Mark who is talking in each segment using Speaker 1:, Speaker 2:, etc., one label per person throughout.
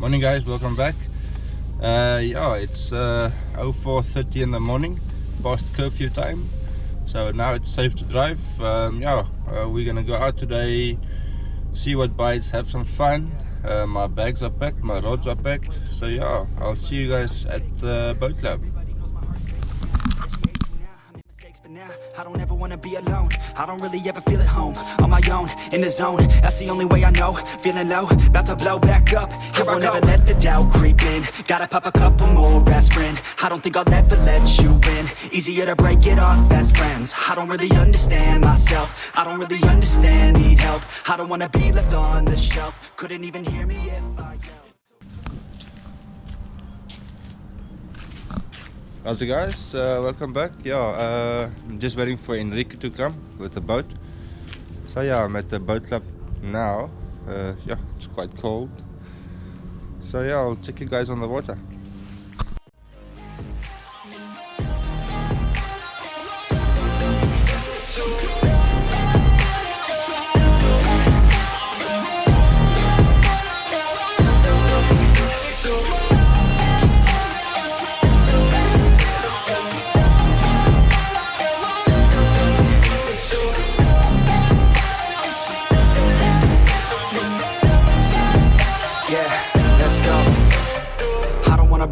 Speaker 1: Morning guys, welcome back. Yeah, it's 04:30 in the morning, past curfew time, so now it's safe to drive. We're gonna go out today, see what bites, have some fun. My bags are packed, my rods are packed, so yeah, I'll see you guys at the boat club.
Speaker 2: I don't ever wanna be alone. I don't really ever feel at home. On my own, in the zone. That's the only way I know. Feeling low, about to blow back up. Here I won't ever let the doubt creep in. Gotta pop a couple more aspirin. I don't think I'll ever let you in. Easier to break it off best friends. I don't really understand myself. I don't really understand, need help. I don't wanna be left on the shelf. Couldn't even hear me if I yelled.
Speaker 1: How's it guys? Welcome back. I'm just waiting for Enrique to come with the boat. So yeah, I'm at the boat club now. It's quite cold. So yeah, I'll check you guys on the water.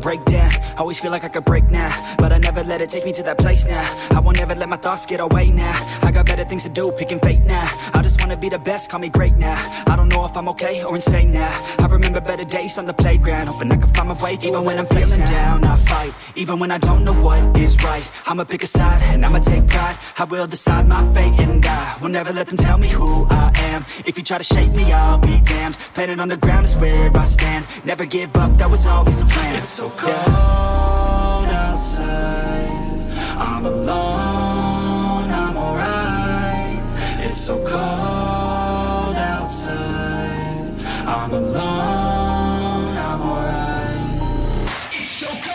Speaker 2: Break down, always feel like I could break now, but I never let it take me to that place now. I won't ever let my thoughts get away now. I got better things to do, picking fate now. I just wanna be the best, call me great now. I don't know if I'm okay or insane now. I remember better days on the playground, hoping I can find my way. Even when I'm feeling down, I fight. Even when I don't know what is right, I'ma pick a side and I'ma take pride. I will decide my fate and I will never let them tell me who I am. If you try to shape me, I'll be damned. Planet on the ground is where I stand. Never give up, that was always the plan. It's so cold outside, I'm alone, I'm alright. It's so cold outside, I'm alone, I'm alright. It's so cold.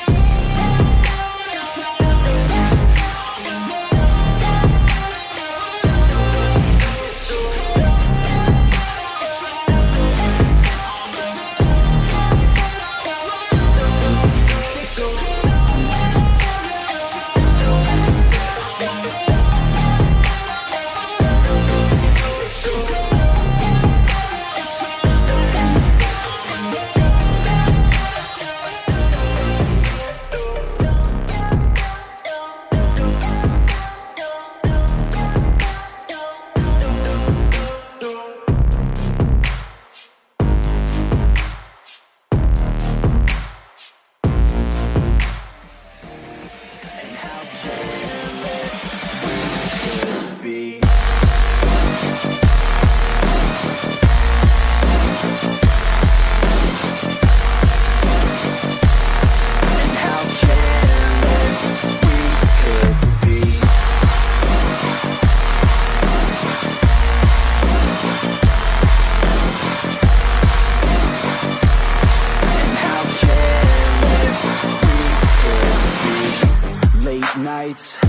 Speaker 2: Nights,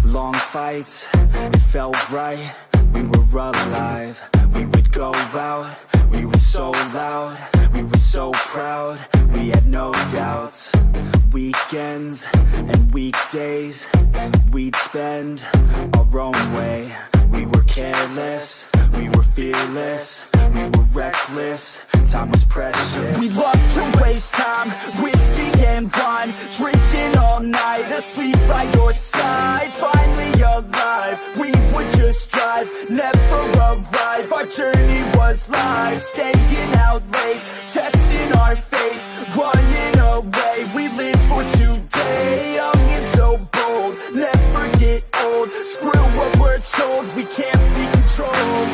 Speaker 2: long fights, it felt right, we were alive. We would go out, we were so loud, we were so proud, we had no doubts. Weekends and weekdays, we'd spend our own way. We were careless, we were fearless, we were reckless, time was precious.
Speaker 3: We loved to waste time, whiskey and wine, drinking all night, asleep by your side. Finally alive, we would just drive, never arrive. Our journey was live, staying out late, testing our fate, running away. We live for today, young and so bold, never get old. Screw what we're told, we can't be controlled.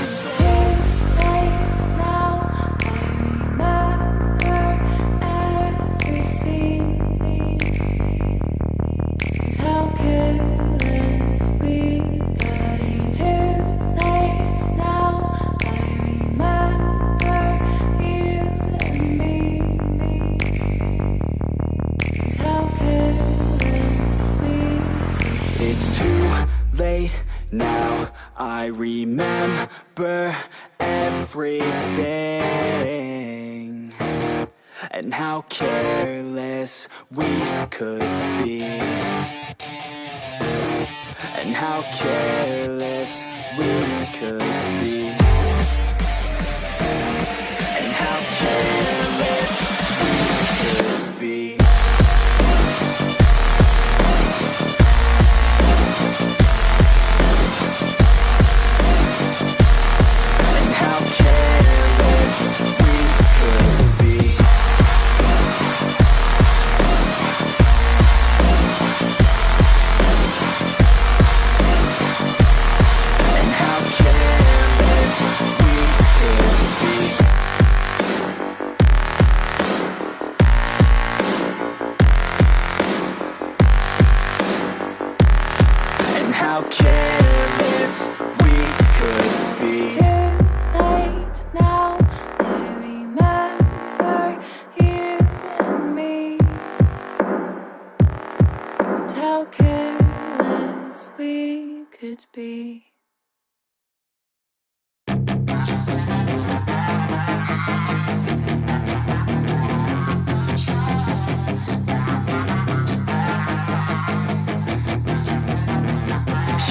Speaker 2: It's too late now, I remember everything. and how careless we could be, and how careless we could be, and how careless we could be. How careless we could be.
Speaker 4: It's too late now, I remember you and me, and how careless we could be.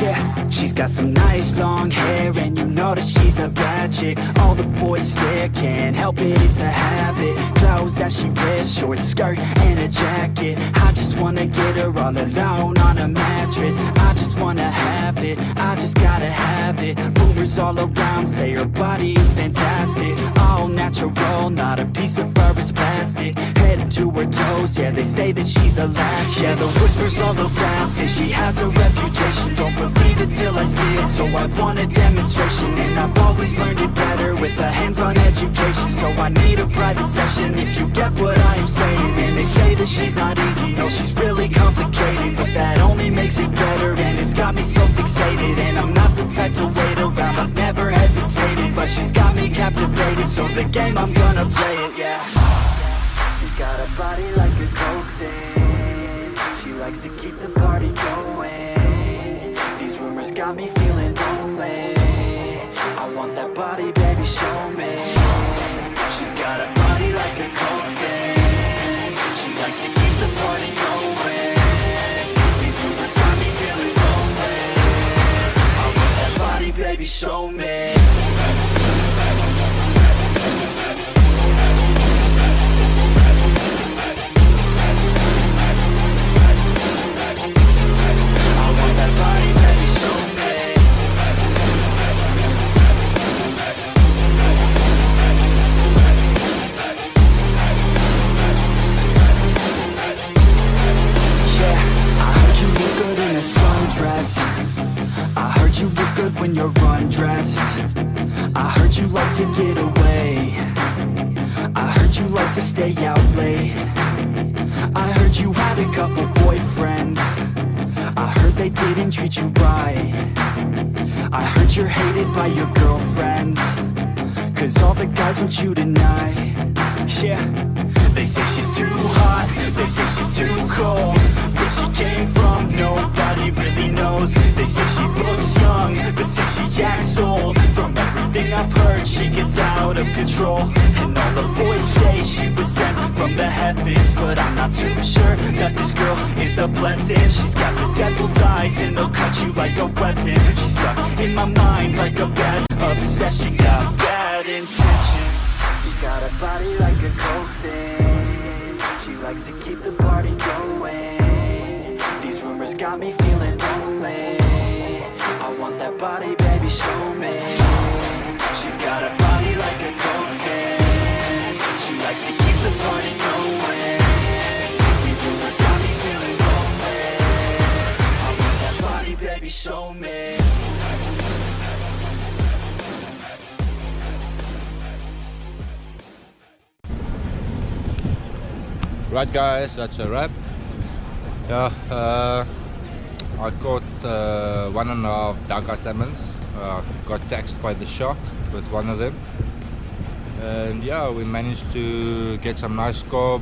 Speaker 2: Yeah, she's got some nice long hair, and you know that she's a bad chick. All the boys stare, can't help it, it's a habit. Clothes that she wears, short skirt and a jacket. I just wanna get her all alone on a mattress. I just wanna have it, I just gotta have it. Rumors all around say her body is fantastic. All natural, not a piece of fur is plastic. Head to her toes, yeah, they say that she's a latch. Yeah, the whispers all around say she has a reputation. Don't believe it till I see it, so I want a demonstration. And I've always learned it better with a hands-on education. So I need a private session if you get what I am saying. And they say that she's not easy, no, she's really complicated, but that only makes it better, and it's got me so fixated. And I'm not the type to wait around, I've never hesitated, but she's got me captivated, so the game, I'm gonna play it, yeah. She's got a body like a coke thing, she likes to keep the party going. Got me feeling lonely, I want that body, baby, show me. She's got a body like a coke thing, she likes to keep the party going. These rumors got me feeling lonely, I want that body, baby, show me. I heard you look good when you're undressed. I heard you like to get away. I heard you like to stay out late. I heard you had a couple boyfriends. I heard they didn't treat you right. I heard you're hated by your girlfriends, 'cause all the guys want you tonight. Yeah, they say she's too hot, they say she's too cold. Where she came from, nobody really knows. They say she looks young, but say she acts old. From everything I've heard, she gets out of control. And all the boys say she was sent from the heavens, but I'm not too sure that this girl is a blessing. She's got the devil's eyes and they'll cut you like a weapon. She's stuck in my mind like a bad obsession. Got bad intentions. She's got a body like a coke thing, she likes to keep the party going. These rumors got me feeling lonely, I want that body, baby, show me. She's got a body like a coke thing, she likes to keep the party going. These rumors got me feeling lonely, I want that body, baby, show me.
Speaker 1: Right guys, that's a wrap. Yeah, I caught 1.5 Dhaka salmons. Got taxed by the shark with one of them. And yeah, we managed to get some nice scob,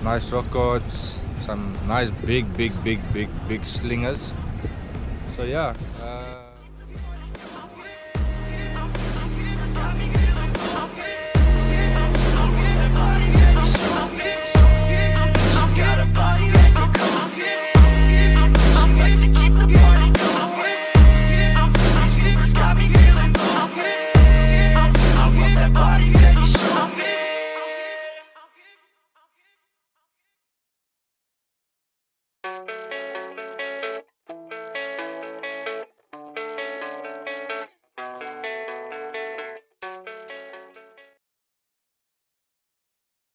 Speaker 1: nice rock cards, some nice big slingers. So yeah.